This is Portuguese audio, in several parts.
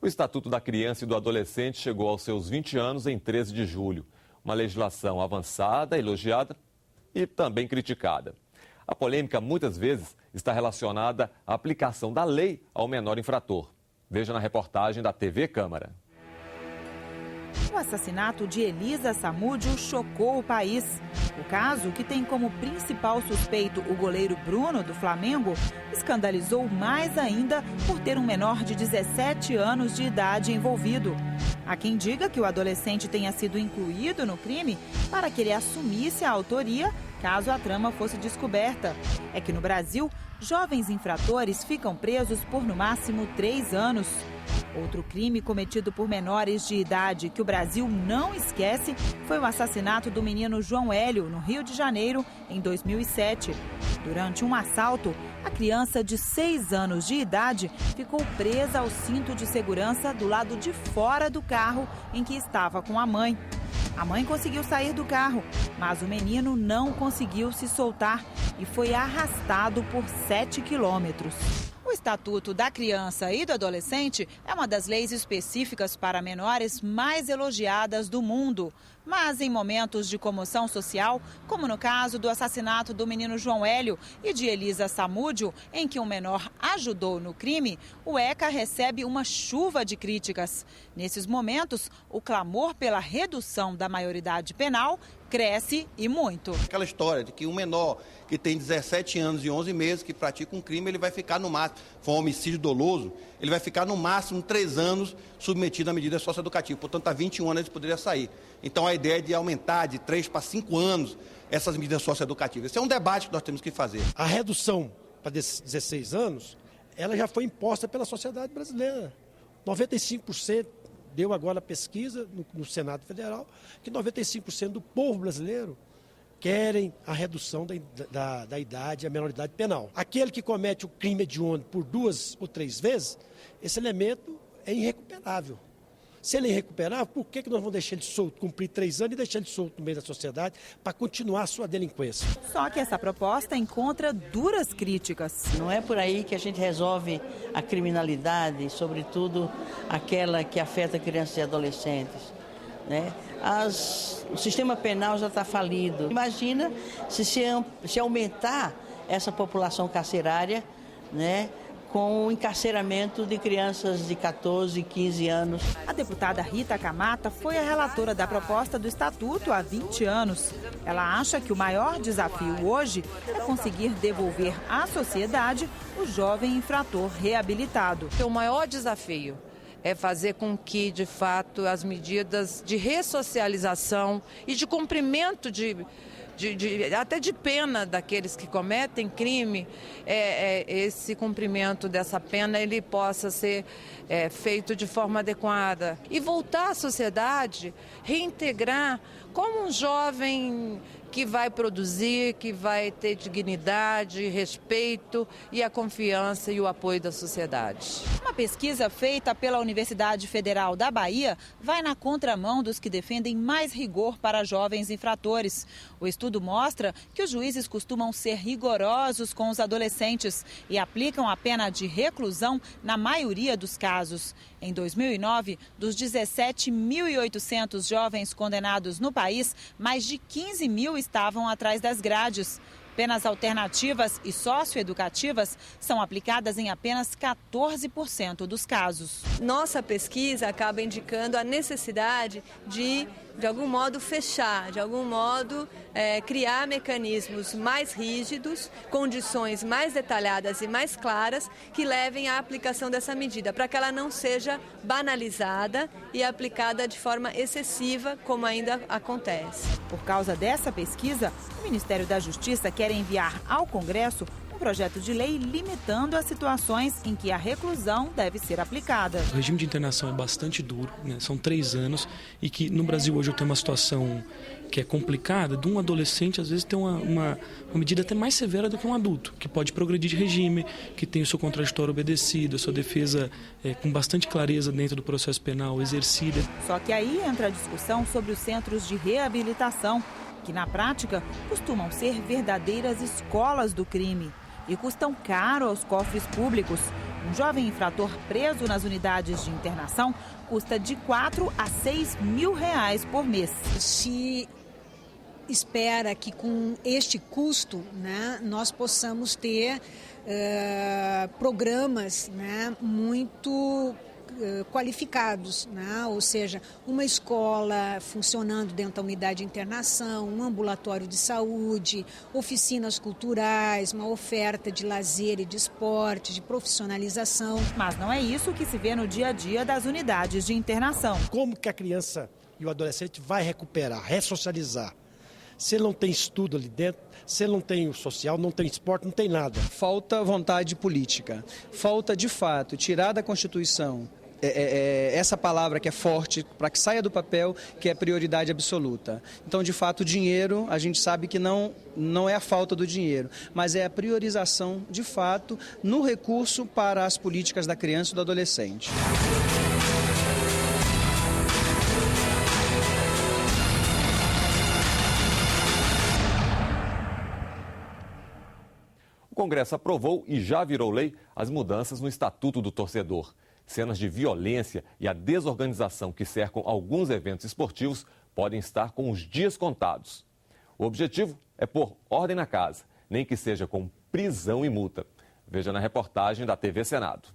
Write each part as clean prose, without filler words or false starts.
Estatuto da Criança e do Adolescente chegou aos seus 20 anos em 13 de julho. Uma legislação avançada, elogiada e também criticada. A polêmica, muitas vezes, está relacionada à aplicação da lei ao menor infrator. Veja na reportagem da TV Câmara. O assassinato de Elisa Samúdio chocou o país. O caso, que tem como principal suspeito o goleiro Bruno, do Flamengo, escandalizou mais ainda por ter um menor de 17 anos de idade envolvido. Há quem diga que o adolescente tenha sido incluído no crime para que ele assumisse a autoria caso a trama fosse descoberta. É que no Brasil, jovens infratores ficam presos por no máximo 3 anos. Outro crime cometido por menores de idade que o Brasil não esquece foi o assassinato do menino João Hélio, no Rio de Janeiro, em 2007. Durante um assalto, a criança de 6 anos de idade ficou presa ao cinto de segurança do lado de fora do carro em que estava com a mãe. A mãe conseguiu sair do carro, mas o menino não conseguiu se soltar e foi arrastado por 7 quilômetros. O Estatuto da Criança e do Adolescente é uma das leis específicas para menores mais elogiadas do mundo. Mas em momentos de comoção social, como no caso do assassinato do menino João Hélio e de Elisa Samúdio, em que um menor ajudou no crime, o ECA recebe uma chuva de críticas. Nesses momentos, o clamor pela redução da maioridade penal cresce e muito. Aquela história de que um menor que tem 17 anos e 11 meses que pratica um crime, ele vai ficar no máximo, for um homicídio doloso, ele vai ficar no máximo 3 anos submetido à medida socioeducativa. Portanto, há 21 anos ele poderia sair. Então, a ideia é de aumentar de 3 para 5 anos essas medidas socioeducativas. Esse é um debate que nós temos que fazer. A redução para 16 anos, ela já foi imposta pela sociedade brasileira. 95%. Deu agora a pesquisa no Senado Federal que 95% do povo brasileiro querem a redução da idade, a menoridade penal. Aquele que comete o crime hediondo por 2 ou 3 vezes, esse elemento é irrecuperável. Se ele é irrecuperável, por que nós vamos deixar ele solto, cumprir 3 anos e deixar ele solto no meio da sociedade para continuar a sua delinquência? Só que essa proposta encontra duras críticas. Não é por aí que a gente resolve a criminalidade, sobretudo aquela que afeta crianças e adolescentes, né? O sistema penal já está falido. Imagina se aumentar essa população carcerária, né, com o encarceramento de crianças de 14 e 15 anos. A deputada Rita Camata foi a relatora da proposta do Estatuto há 20 anos. Ela acha que o maior desafio hoje é conseguir devolver à sociedade o jovem infrator reabilitado. O maior desafio é fazer com que, de fato, as medidas de ressocialização e de cumprimento até de pena daqueles que cometem crime, esse cumprimento dessa pena ele possa ser feito de forma adequada. E voltar à sociedade, reintegrar como um jovem que vai produzir, que vai ter dignidade, respeito e a confiança e o apoio da sociedade. Uma pesquisa feita pela Universidade Federal da Bahia vai na contramão dos que defendem mais rigor para jovens infratores. O estudo mostra que os juízes costumam ser rigorosos com os adolescentes e aplicam a pena de reclusão na maioria dos casos. Em 2009, dos 17.800 jovens condenados no país, mais de 15 mil estavam atrás das grades. Penas alternativas e socioeducativas são aplicadas em apenas 14% dos casos. Nossa pesquisa acaba indicando a necessidade de algum modo, fechar, de algum modo, criar mecanismos mais rígidos, condições mais detalhadas e mais claras que levem à aplicação dessa medida, para que ela não seja banalizada e aplicada de forma excessiva, como ainda acontece. Por causa dessa pesquisa, o Ministério da Justiça quer enviar ao Congresso um projeto de lei limitando as situações em que a reclusão deve ser aplicada. O regime de internação é bastante duro, né? São 3 anos e que no Brasil hoje eu tenho uma situação que é complicada, de um adolescente às vezes ter uma medida até mais severa do que um adulto, que pode progredir de regime, que tem o seu contraditório obedecido, a sua defesa com bastante clareza dentro do processo penal exercida. Só que aí entra a discussão sobre os centros de reabilitação, que na prática costumam ser verdadeiras escolas do crime e custam caro aos cofres públicos. Um jovem infrator preso nas unidades de internação custa de 4 a 6 mil reais por mês. Se espera que com este custo, né, nós possamos ter programas, né, muito qualificados, né? Ou seja, uma escola funcionando dentro da unidade de internação, um ambulatório de saúde, oficinas culturais, uma oferta de lazer e de esporte, de profissionalização. Mas não é isso que se vê no dia a dia das unidades de internação. Como que a criança e o adolescente vai recuperar, ressocializar? Se ele não tem estudo ali dentro, se ele não tem o social, não tem esporte, não tem nada. Falta vontade política, falta de fato tirar da Constituição essa palavra que é forte, para que saia do papel, que é prioridade absoluta. Então, de fato, o dinheiro, a gente sabe que não é a falta do dinheiro, mas é a priorização, de fato, no recurso para as políticas da criança e do adolescente. O Congresso aprovou e já virou lei as mudanças no Estatuto do Torcedor. Cenas de violência e a desorganização que cercam alguns eventos esportivos podem estar com os dias contados. O objetivo é pôr ordem na casa, nem que seja com prisão e multa. Veja na reportagem da TV Senado.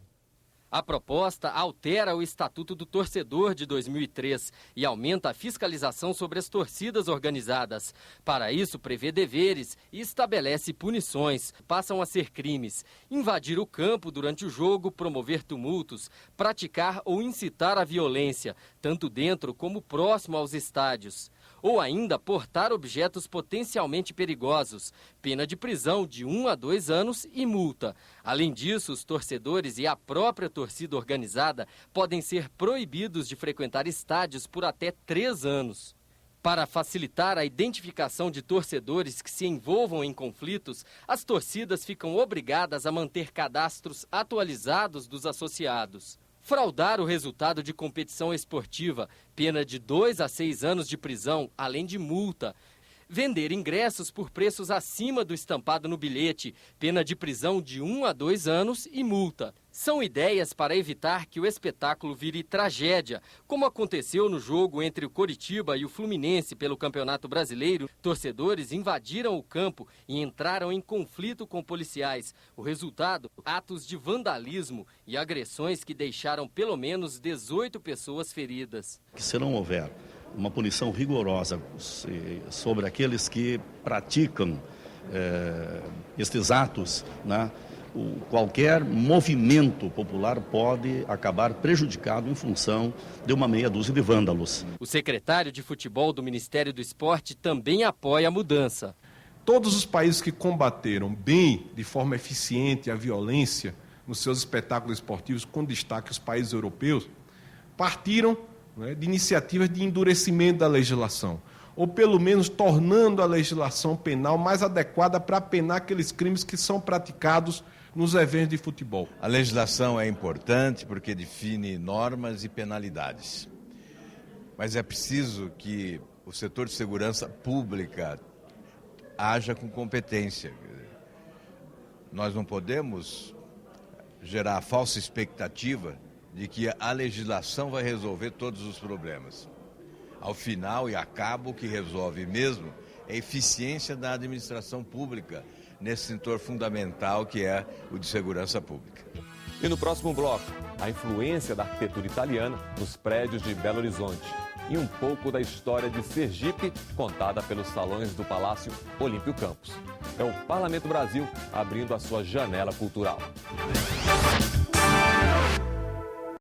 A proposta altera o Estatuto do Torcedor de 2003 e aumenta a fiscalização sobre as torcidas organizadas. Para isso, prevê deveres e estabelece punições. Passam a ser crimes: invadir o campo durante o jogo, promover tumultos, praticar ou incitar a violência, tanto dentro como próximo aos estádios. Ou ainda portar objetos potencialmente perigosos, pena de prisão de 1 a 2 anos e multa. Além disso, os torcedores e a própria torcida organizada podem ser proibidos de frequentar estádios por até 3 anos. Para facilitar a identificação de torcedores que se envolvam em conflitos, as torcidas ficam obrigadas a manter cadastros atualizados dos associados. Fraudar o resultado de competição esportiva, pena de 2 a 6 anos de prisão, além de multa. Vender ingressos por preços acima do estampado no bilhete, pena de prisão de 1 a 2 anos e multa. São ideias para evitar que o espetáculo vire tragédia, como aconteceu no jogo entre o Coritiba e o Fluminense pelo Campeonato Brasileiro. Torcedores invadiram o campo e entraram em conflito com policiais. O resultado, atos de vandalismo e agressões que deixaram pelo menos 18 pessoas feridas. Se não houver uma punição rigorosa sobre aqueles que praticam estes atos, né? Qualquer movimento popular pode acabar prejudicado em função de uma meia dúzia de vândalos. O secretário de futebol do Ministério do Esporte também apoia a mudança. Todos os países que combateram bem, de forma eficiente, a violência nos seus espetáculos esportivos, com destaque os países europeus, partiram, né, de iniciativas de endurecimento da legislação, ou pelo menos tornando a legislação penal mais adequada para penar aqueles crimes que são praticados nos eventos de futebol. A legislação é importante porque define normas e penalidades. Mas é preciso que o setor de segurança pública haja com competência. Nós não podemos gerar a falsa expectativa de que a legislação vai resolver todos os problemas. Ao final e a cabo, o que resolve mesmo é a eficiência da administração pública nesse setor fundamental que é o de segurança pública. E no próximo bloco, a influência da arquitetura italiana nos prédios de Belo Horizonte e um pouco da história de Sergipe contada pelos salões do Palácio Olímpio Campos. É o Parlamento Brasil abrindo a sua janela cultural.